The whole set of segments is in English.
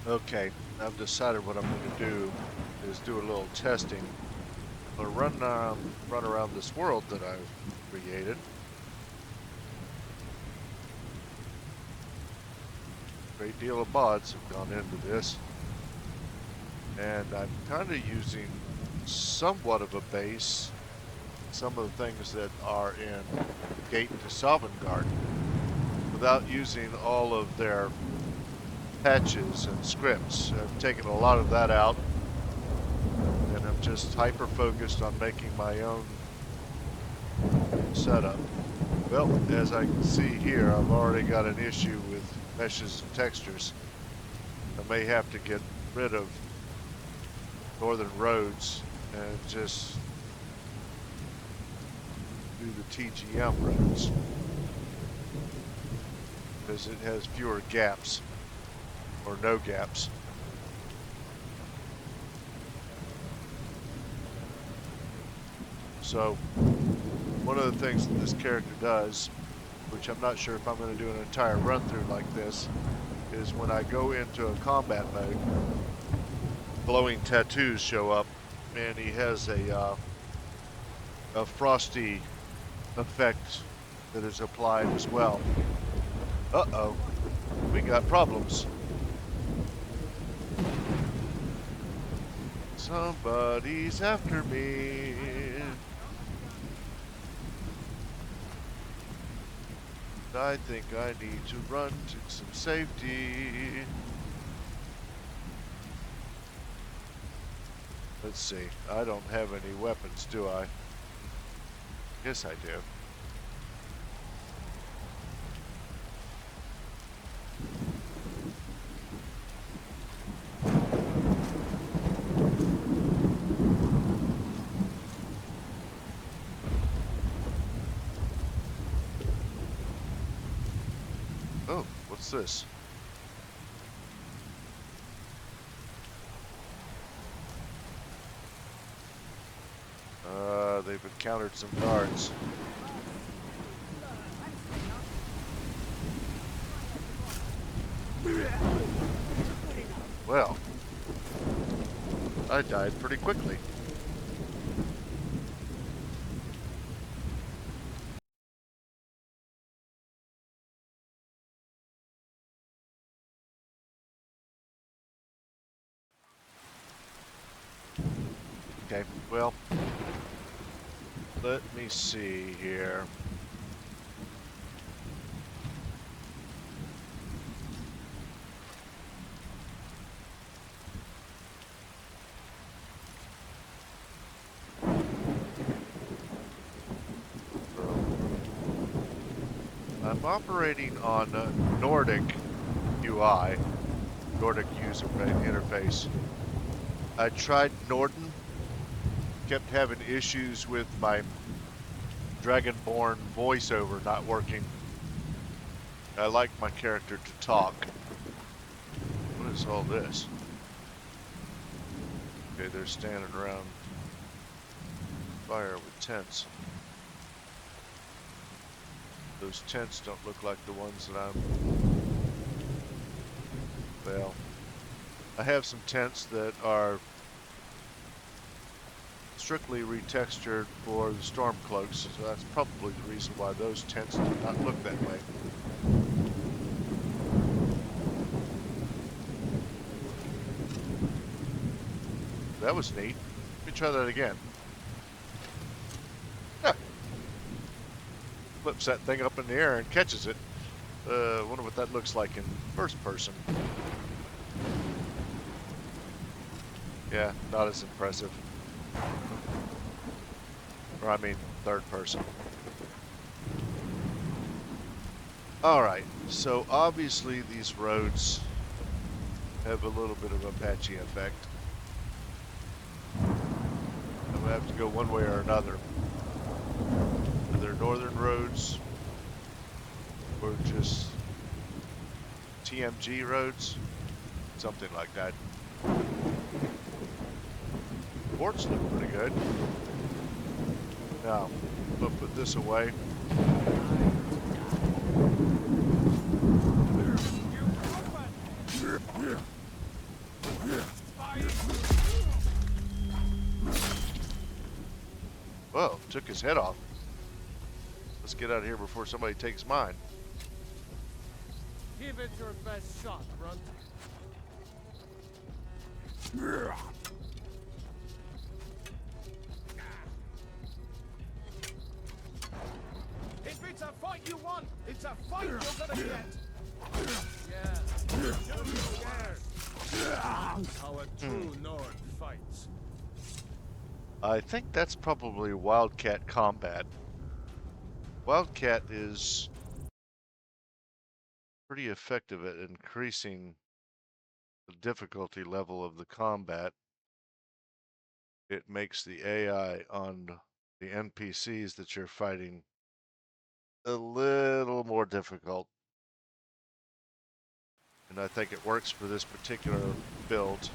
Okay, I've decided what I'm going to do is do a little testing. I'm going to run around this world that I've created. Great deal of mods have gone into this, and I'm kind of using somewhat of a base some of the things that are in the Gate to Sovngarde without using all of their patches and scripts. I've taken a lot of that out, and I'm just hyper focused on making my own setup. Well, as I can see here, I've already got an issue with meshes and textures. I may have to get rid of northern roads and just do the TGM roads because it has fewer gaps or no gaps. So one of the things that this character does, which I'm not sure if I'm going to do an entire run through like this, is when I go into a combat mode, glowing tattoos show up, and he has a frosty effect that is applied as well. Uh-oh, we got problems. Somebody's after me. I think I need to run to some safety. Let's see, I don't have any weapons, do I? Yes, I do. Oh, what's this? They've encountered some guards. Well, I died pretty quickly. Okay, well, let me see here. I'm operating on Nordic UI, Nordic user interface. I tried Norden, kept having issues with my Dragonborn voiceover not working. I like my character to talk. What is all this? Okay, they're standing around fire with tents. Those tents don't look like the ones that well, I have some tents that are strictly retextured for the storm cloaks, so that's probably the reason why those tents do not look that way. That was neat. Let me try that again. Ah. Flips that thing up in the air and catches it. Wonder what that looks like in first person. Yeah, not as impressive. Or I mean, third person. Alright, so obviously these roads have a little bit of a patchy effect. I'm gonna have to go one way or another. Either northern roads or just TMG roads, something like that. Ports look pretty good. Now, I'm gonna put this away. took his head off. Let's get out of here before somebody takes mine. Give it your best shot, Runt. If it's a fight you want, it's a fight you're gonna get. Yeah. That's how a true Nord fights. I think that's probably Wildcat combat. Wildcat is pretty effective at increasing the difficulty level of the combat. It makes the AI on the NPCs that you're fighting a little more difficult. And I think it works for this particular build.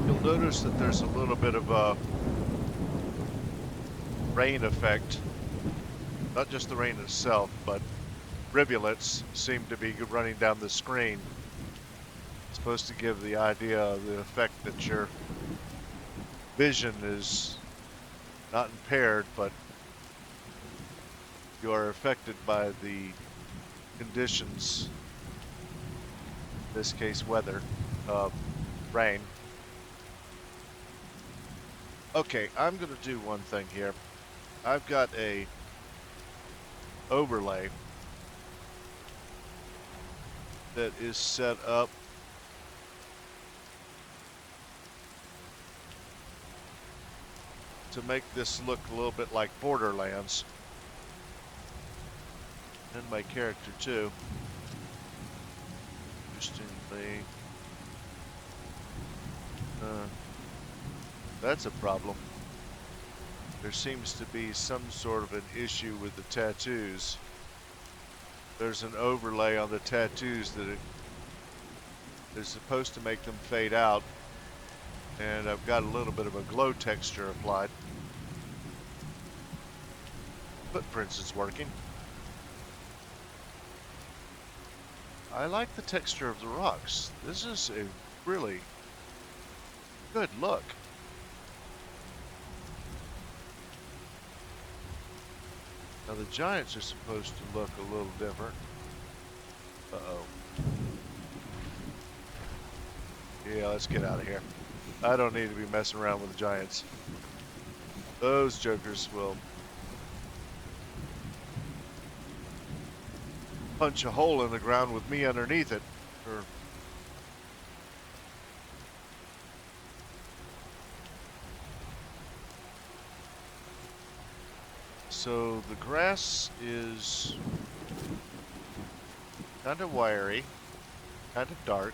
You'll notice that there's a little bit of a rain effect. Not just the rain itself, but rivulets seem to be running down the screen. It's supposed to give the idea of the effect that your vision is not impaired, but you are affected by the conditions, in this case weather, rain. Okay, I'm going to do one thing here. I've got a overlay that is set up to make this look a little bit like Borderlands. And my character too. Interestingly, that's a problem. There seems to be some sort of an issue with the tattoos. There's an overlay on the tattoos that is supposed to make them fade out, and I've got a little bit of a glow texture applied. Footprints is working. I like the texture of the rocks. This is a really good look. Now the giants are supposed to look a little different. Uh-oh. Yeah, let's get out of here. I don't need to be messing around with the giants. Those jokers will punch a hole in the ground with me underneath it. So the grass is kind of wiry, kind of dark,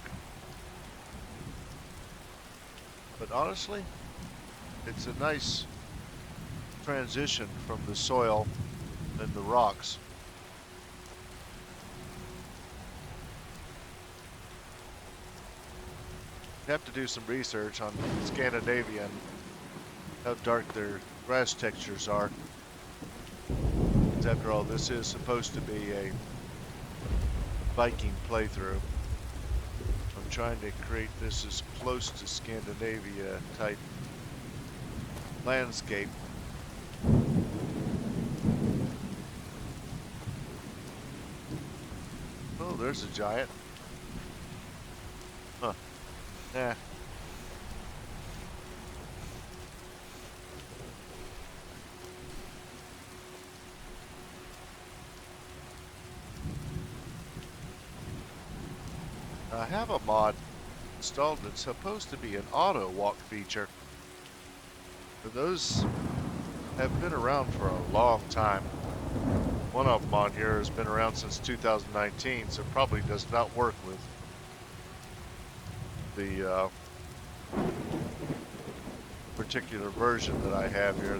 but honestly, it's a nice transition from the soil and the rocks. You have to do some research on Scandinavian, how dark their grass textures are. After all, this is supposed to be a Viking playthrough. I'm trying to create this as close to Scandinavia type landscape. Oh, there's a giant. Huh. Nah. I have a mod installed that's supposed to be an auto walk feature. But those have been around for a long time. One of them on here has been around since 2019, so probably does not work with the particular version that I have here,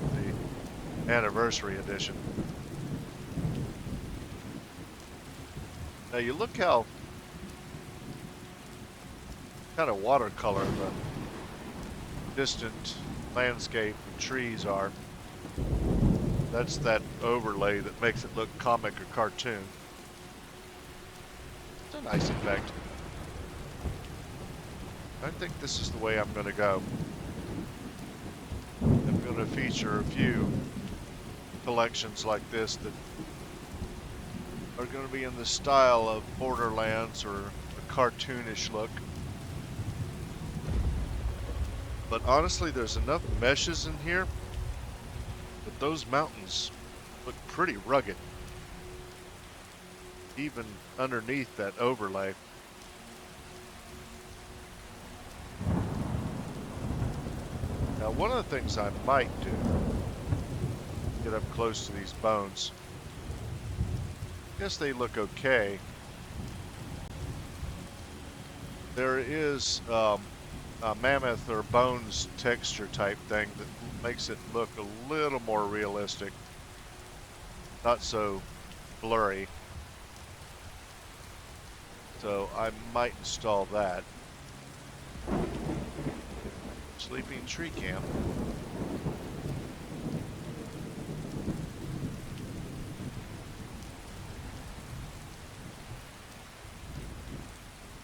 the anniversary edition. Now you look how kind of watercolor the distant landscape and trees are. That's that overlay that makes it look comic or cartoon. It's a nice effect. I think this is the way I'm going to go. I'm going to feature a few collections like this that are going to be in the style of Borderlands or a cartoonish look. But honestly, there's enough meshes in here that those mountains look pretty rugged, even underneath that overlay. Now, one of the things I might do, get up close to these bones. I guess they look okay. There is a mammoth or bones texture type thing that makes it look a little more realistic, not so blurry. So I might install that. Sleeping tree camp.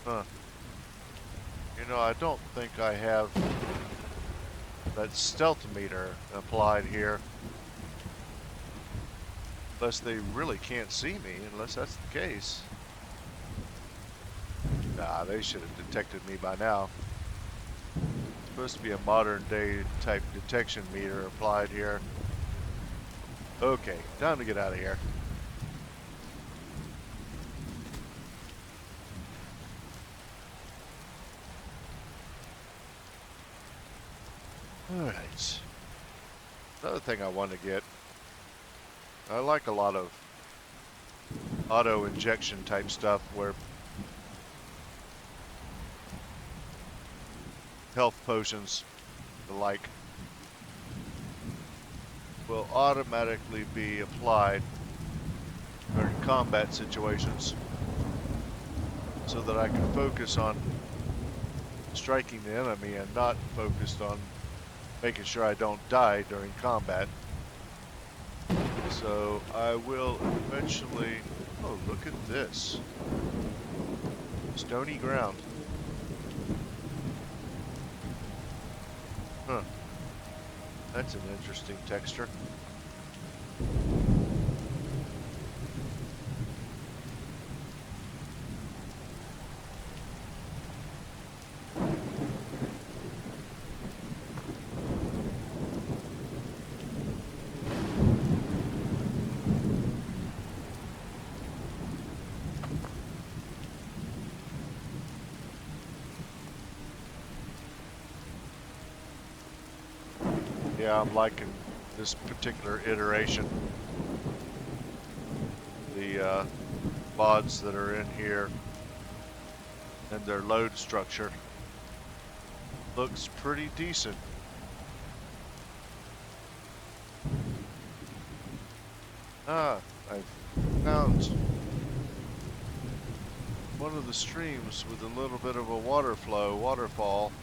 Huh. You know, I don't think I have that stealth meter applied here. Unless they really can't see me, unless that's the case. Nah, they should have detected me by now. It's supposed to be a modern day type detection meter applied here. Okay, time to get out of here. Alright. Another thing I want to get. I like a lot of auto injection type stuff where health potions, the like, will automatically be applied during combat situations so that I can focus on striking the enemy and not focused on making sure I don't die during combat. So I will eventually... Oh, look at this. Stony ground. Huh. That's an interesting texture. Yeah, I'm liking this particular iteration. The mods that are in here and their load structure looks pretty decent. Ah, I've found one of the streams with a little bit of a waterfall.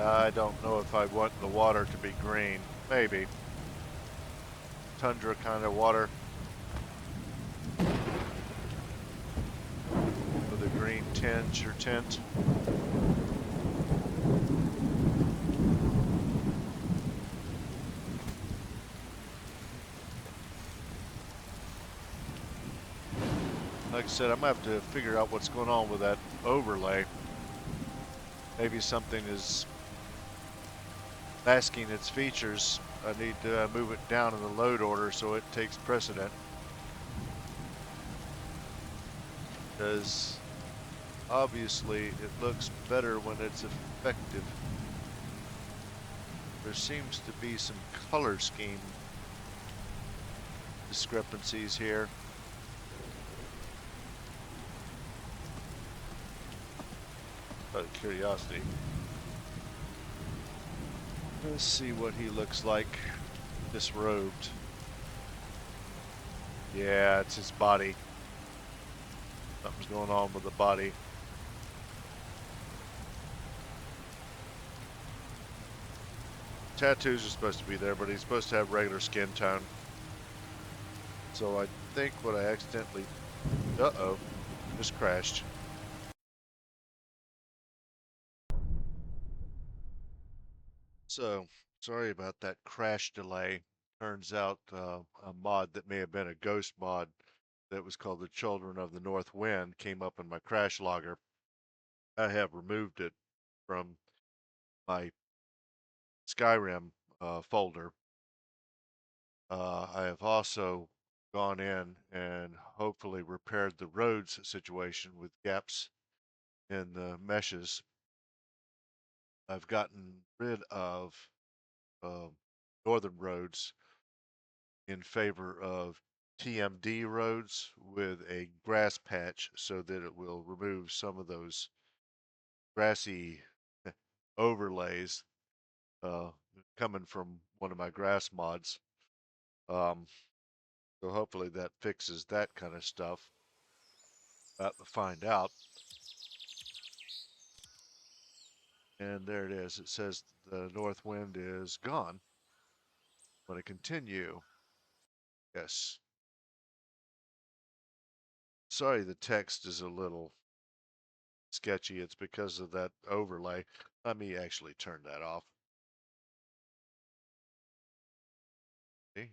I don't know if I want the water to be green. Maybe. Tundra kind of water. With a green tinge or tint. Like I said, I'm gonna have to figure out what's going on with that overlay. Maybe something is masking its features. I need to move it down in the load order so it takes precedent. Because obviously it looks better when it's effective. There seems to be some color scheme discrepancies here. Out of curiosity. Let's see what he looks like disrobed. Yeah, it's his body. Something's going on with the body. Tattoos are supposed to be there, but he's supposed to have regular skin tone. So I think what I accidentally... Uh-oh. Just crashed. So, sorry about that crash delay. Turns out a mod that may have been a ghost mod that was called the Children of the North Wind came up in my crash logger. I have removed it from my Skyrim folder. I have also gone in and hopefully repaired the roads situation with gaps in the meshes. I've gotten rid of uh, northern roads in favor of TMD roads with a grass patch so that it will remove some of those grassy overlays uh, coming from one of my grass mods. Um, so hopefully that fixes that kind of stuff. About to find out. And there it is. It says the north wind is gone. I'm going to continue. Yes. Sorry, the text is a little sketchy. It's because of that overlay. Let me actually turn that off. Okay.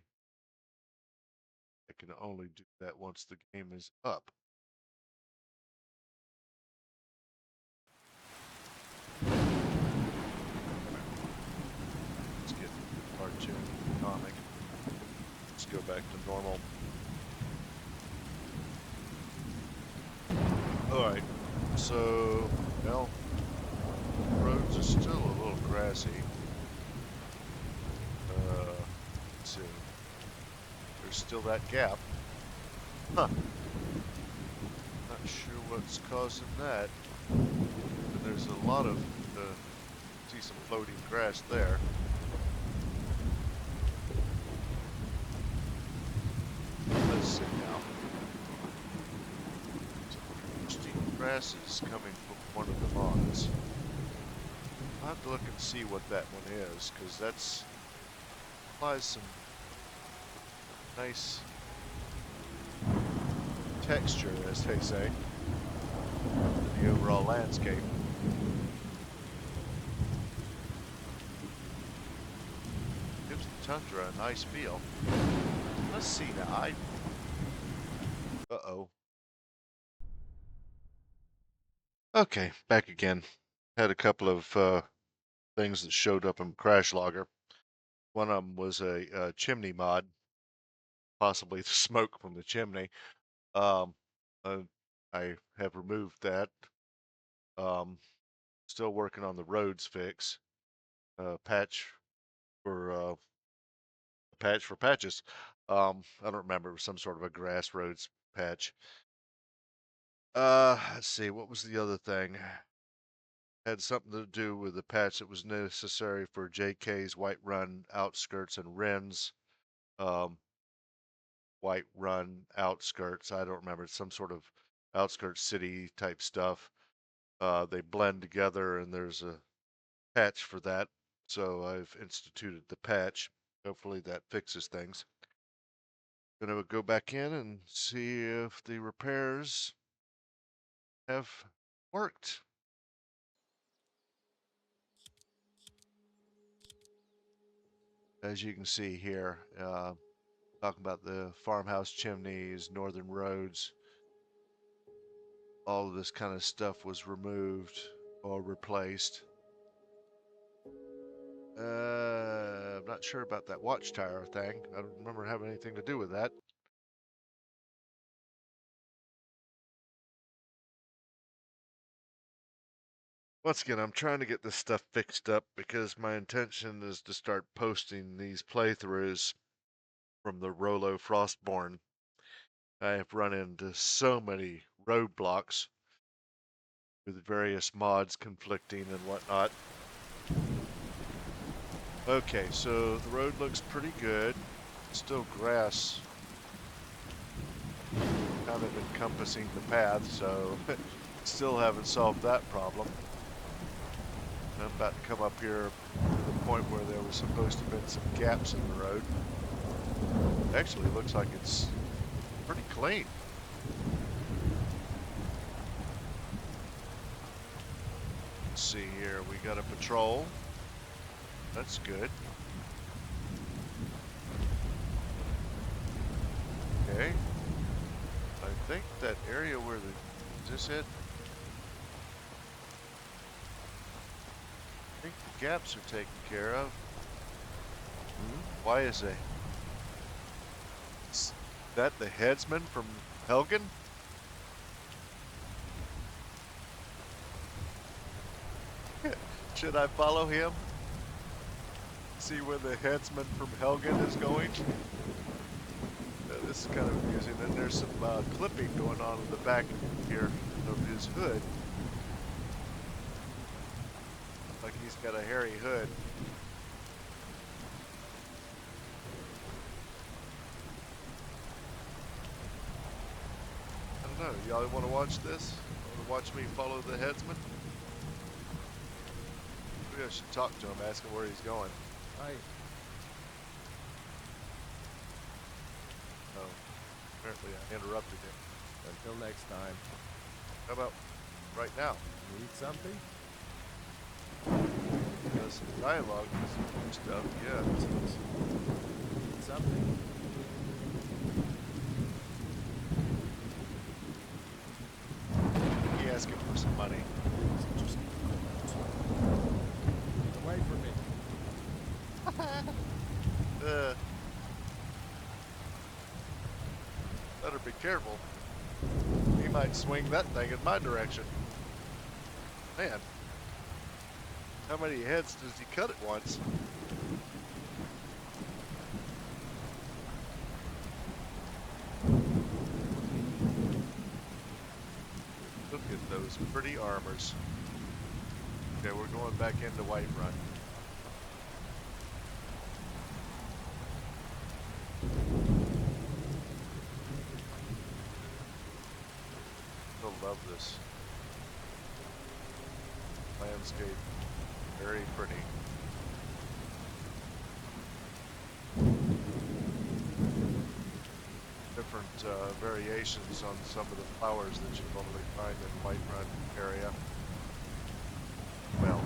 I can only do that once the game is up. Let's get the cartoon comic. Let's go back to normal. Alright, so, well, roads are still a little grassy. Let's see. There's still that gap. Huh. Not sure what's causing that. But there's a lot of, see some floating grass there. Let's see now. Some grass is coming from one of the mods. I'll have to look and see what that one is, because that's applies some nice texture, as they say, to the overall landscape. Gives the tundra a nice feel. Let's see now. Uh-oh. Okay, back again. Had a couple of things that showed up in Crash Logger. One of them was a chimney mod, possibly the smoke from the chimney. Uh, I have removed that. Still working on the roads fix. Patch for patches. I don't remember. It was some sort of a grass roads patch. Let's see. What was the other thing? Had something to do with the patch that was necessary for JK's Whiterun outskirts and Ren's Whiterun outskirts. I don't remember. It's some sort of outskirts city type stuff. They blend together, and there's a patch for that. So I've instituted the patch. Hopefully that fixes things. Gonna go back in and see if the repairs have worked. As you can see here, talking about the farmhouse chimneys, northern roads, all of this kind of stuff was removed or replaced. I'm not sure about that watchtower thing. I don't remember having anything to do with that. Once again, I'm trying to get this stuff fixed up because my intention is to start posting these playthroughs from the Rollo Frostborn. I have run into so many roadblocks with various mods conflicting and whatnot. Okay, so the road looks pretty good. Still grass kind of encompassing the path, so still haven't solved that problem. I'm about to come up here to the point where there was supposed to have been some gaps in the road. Actually, looks like it's pretty clean. Let's see here, we got a patrol. That's good. Okay. I think that area where the, is this it? I think the gaps are taken care of. Why is that the headsman from Helgen? Should I follow him? See where the headsman from Helgen is going? This is kind of amusing. And there's some clipping going on in the back here of his hood. Like he's got a hairy hood. I don't know. Y'all want to watch this? Want to watch me follow the headsman? Maybe I should talk to him, ask him where he's going. Aye. Oh, apparently I interrupted him. Until next time. How about right now? Need something? Some dialogue and stuff, yeah. Need something? He asking for some money. Just wait for me. Better be careful. He might swing that thing in my direction. Man, how many heads does he cut at once? Look at those pretty armors. Okay, we're going back into Whiterun. I love this landscape. Very pretty. Different variations on some of the flowers that you normally find in Whiterun area. Well,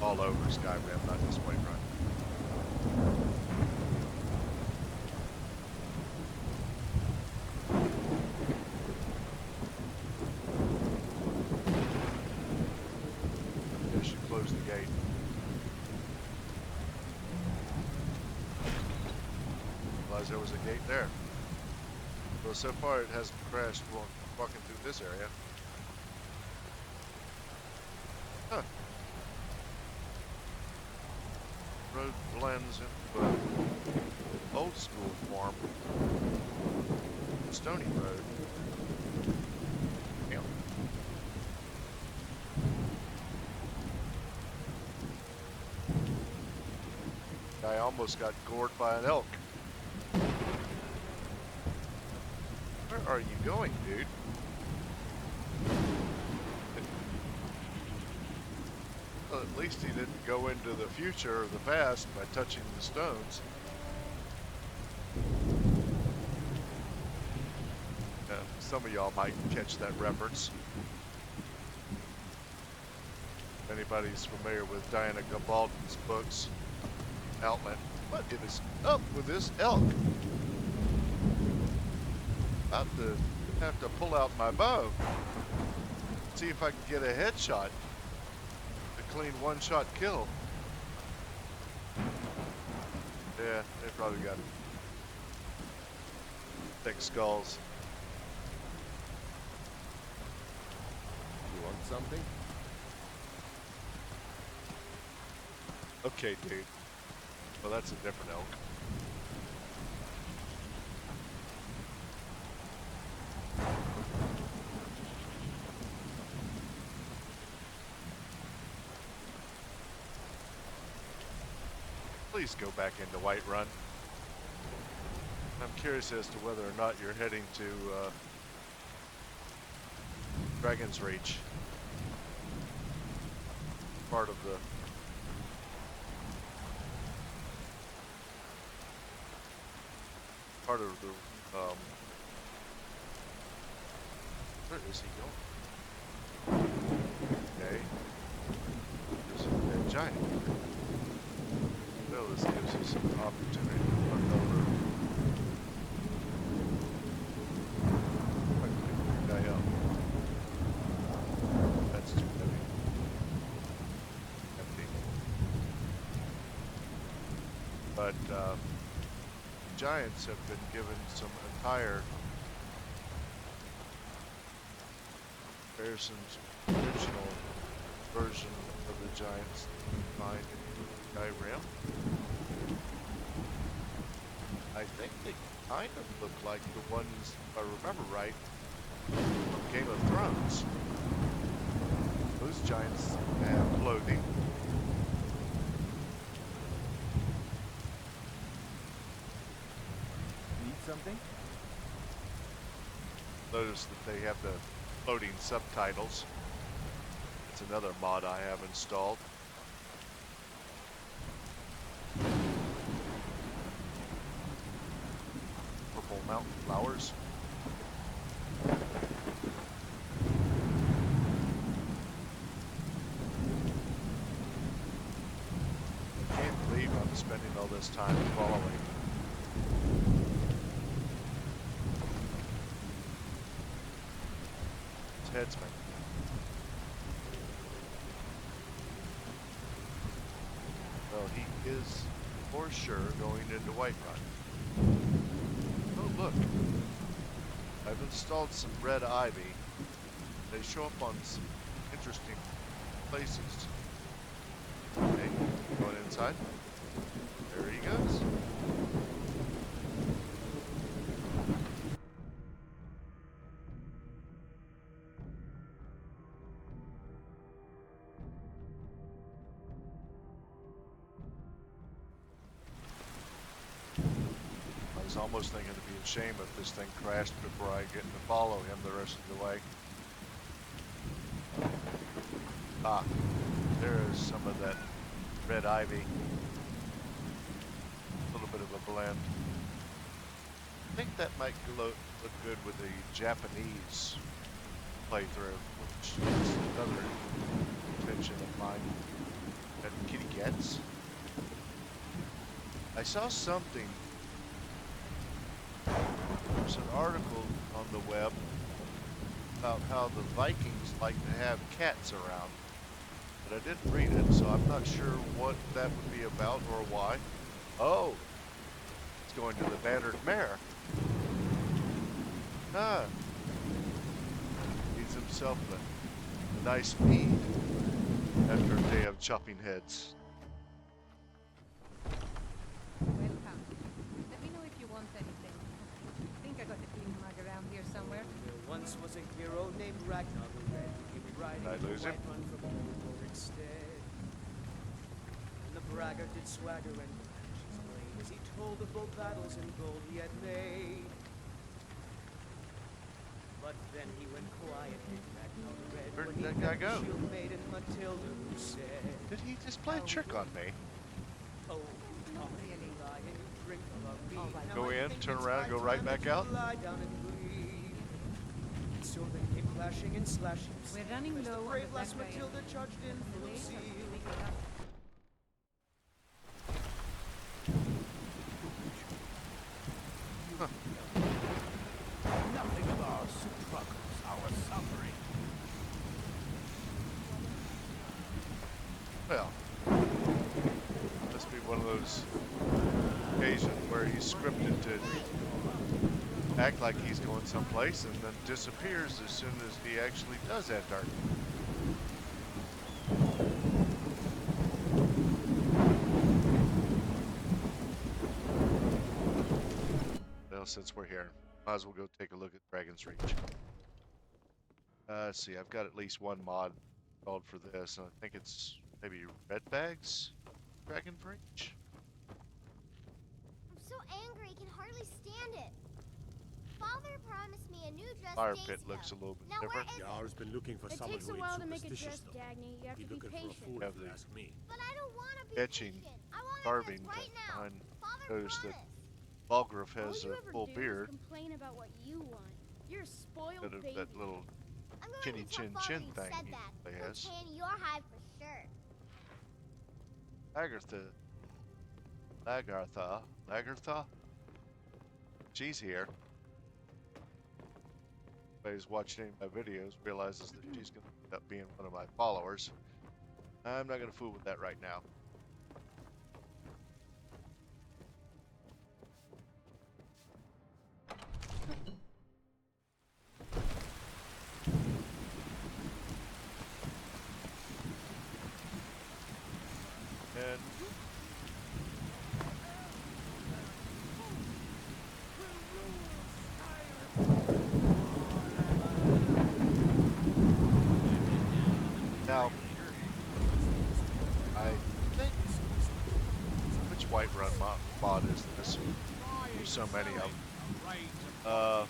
all over Skyrim, not just Whiterun. I should close the gate. Realize there was a gate there. Well, so far it hasn't crashed walking through this area. Huh. Road blends into an old school form. Stony road. Damn. Guy almost got gored by an elk. Where are you going, dude? Well, at least he didn't go into the future or the past by touching the stones. Some of y'all might catch that reference. If anybody's familiar with Diana Gabaldon's books, Outland. What is up with this elk? About to have to pull out my bow. See if I can get a headshot. A clean one-shot kill. Yeah, they probably got thick skulls. You want something? Okay, dude. Well, that's a different elk. Please go back into Whiterun. I'm curious as to whether or not you're heading to Dragon's Reach. Part of the where is he going? Okay. There's a dead giant. Well, this gives us an opportunity to look over. I can pick the guy up. That's too heavy. Empty. But giants have been given some attire. Comparisons original version of the giants find in Skyrim. I think they kind of look like the ones, if I remember right, from Game of Thrones. Those giants have clothing. Need something? Notice that they have the floating subtitles. It's another mod I have installed. Purple mountain flowers. I can't believe I'm spending all this time following. Headsman. Well, he is for sure going into Whiterun. Oh, look. I've installed some red ivy. They show up on some interesting places. Okay, going inside. There he goes. I was almost thinking it'd be a shame if this thing crashed before I get to follow him the rest of the way. Ah, there is some of that red ivy. A little bit of a blend. I think that might look good with the Japanese playthrough, which is another intention of mine. And kitty cats. I saw something. There's an article on the web about how the Vikings like to have cats around. But I didn't read it, so I'm not sure what that would be about or why. Oh, it's going to the Bannered Mare. Ah, needs himself a nice feed after a day of chopping heads. Welcome. Let me know if you want anything. I think I got a clean mug around here somewhere. There once was a hero named Ragnar the Red who came riding Did I into lose him? Whiterun from Rollo instead. And the braggart did swagger and brandish his blade as he told of both battles and gold he had made. But then he went quiet, Ragnar the Red, Where when did he that guy met the go? shield maiden Matilda, who said, Did he just play a trick on me? "Oh, Not come really. lie and you drink of our mead. All right. Now Go I in, think turn it's around, high go right time back that you out? lie down and bleed." So they came clashing and slashing. We're running as low the on brave the lass black Matilda charged in The full of days zeal. of picking it up. Nothing of our struggles, our suffering. Well, must be one of those occasions where he's scripted to act like he's going someplace and then disappears as soon as he actually does enter. Well, since we're here, might as well go take a look at Dragon's Reach. Let's see, I've got at least one mod installed for this, and I think it's maybe Red Bags Dragon's Reach. I'm so angry I can hardly stand it. Father promised me a new dress Fire days pit ago. looks a little bit Now different. where is Jarl's it? been looking for It someone takes who a ain't while to make a superstitious, dress, though. Dagny. You have Be to be looking for a patient. fool Have if you the ask me. But I don't want to be etching patient. I want a carving dress right now. behind. Father Notice that promised. Balgruuf All has you a ever full do is beard complain about what you want. You're a instead spoiled of baby. that little I'm going chinny to tell chin Father chin you thing said he that. usually He'll has. tan your hide for sure. Lagertha, she's here. Anybody's watching any of my videos realizes that she's going to end up being one of my followers. I'm not going to fool with that right now. And now, I think, which Whiterun mod is this? There's so many of them.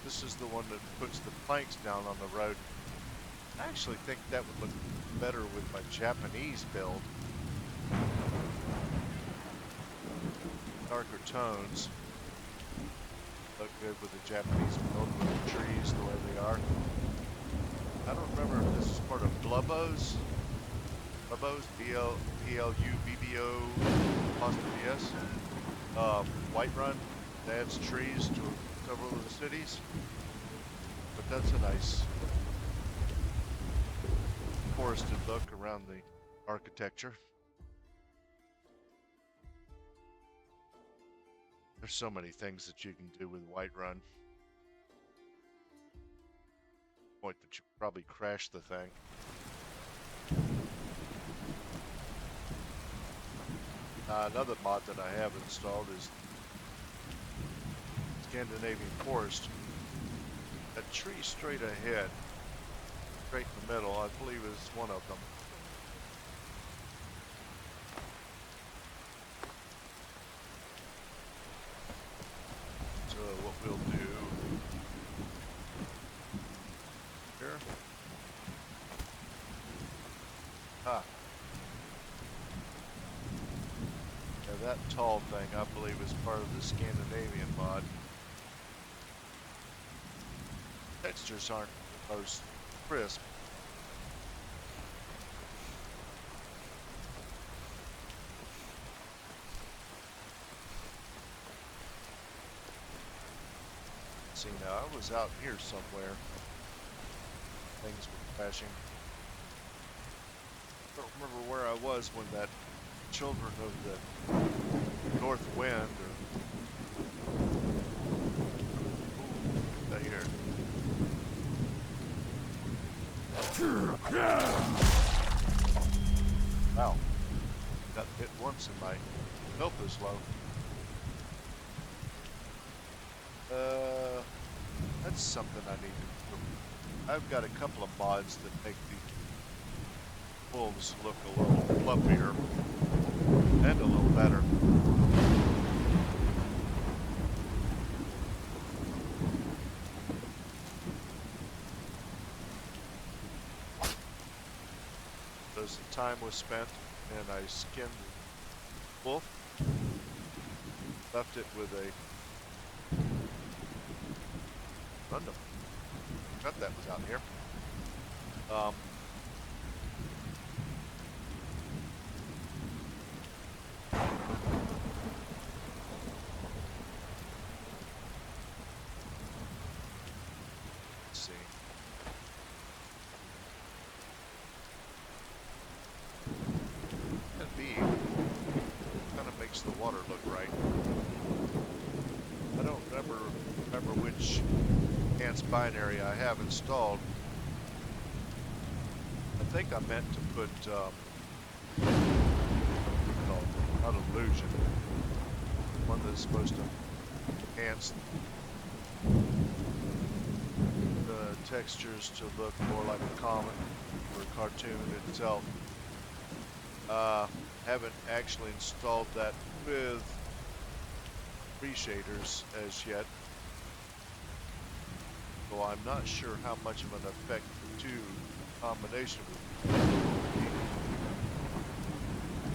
This is the one that puts the planks down on the road. I actually think that would look better with my Japanese build. Darker tones look good with the Japanese build with the trees the way they are. I don't remember if this is part of Blubbo's. Blubbo's, B-L-U-B-B-O, apostrophe S. Whiterun adds trees to several of the cities. But that's a nice forested look around the architecture. There's so many things that you can do with Whiterun. Point that you probably crash the thing. Another mod that I have installed is Scandinavian Forest. That tree straight ahead, straight in the middle, I believe is one of them. So what we'll do here. Yeah, that tall thing I believe is part of the Scandinavian mod. Textures aren't the most crisp. See now, I was out here somewhere. Things were crashing. I don't remember where I was when that Children of the North Wind or right here. Wow. Got hit once and my health is low. That's something I need to. I've got a couple of mods that make the wolves look a little fluffier and a little better. So some time was spent and I skinned the wolf, left it with a random. Forgot that was out here. Let's see. That bee kind of makes the water look right. I don't remember which enhanced binary I have installed. I think I meant to put not illusion, one that's supposed to enhance the textures to look more like a comic or a cartoon itself. Haven't actually installed that with reshaders as yet. So I'm not sure how much of an effect the two combination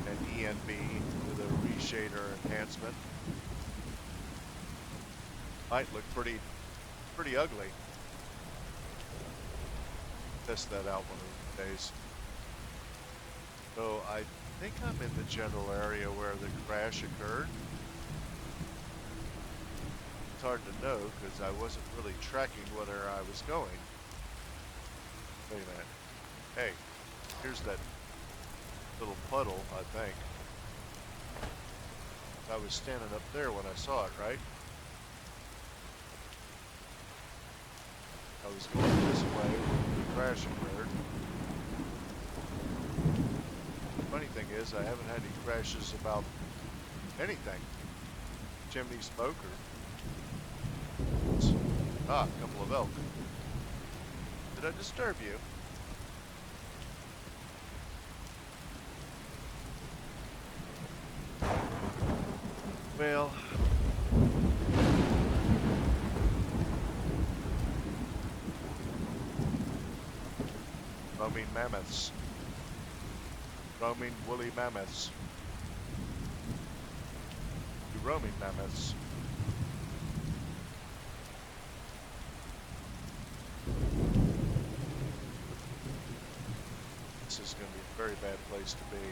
and ENB with a reshader enhancement might look pretty ugly. Test that out one of these days. So I think I'm in the general area where the crash occurred. It's hard to know because I wasn't really tracking where I was going. Wait a minute. Hey, here's that little puddle, I think. I was standing up there when I saw it, right? I was going this way when the crash occurred. The funny thing is, I haven't had any crashes about anything. Chimney smoke or... Ah, a couple of elk. Did I disturb you? Well... roaming mammoths. Roaming woolly mammoths. You roaming mammoths. This is going to be a very bad place to be.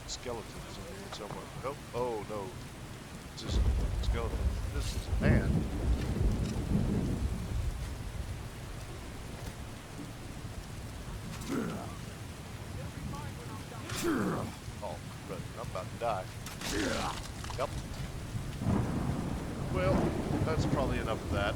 Skeletons in here somewhere. Nope. Oh no. This is a skeleton. This is a man. Oh, brother, I'm about to die. Yep. Well, that's probably enough of that.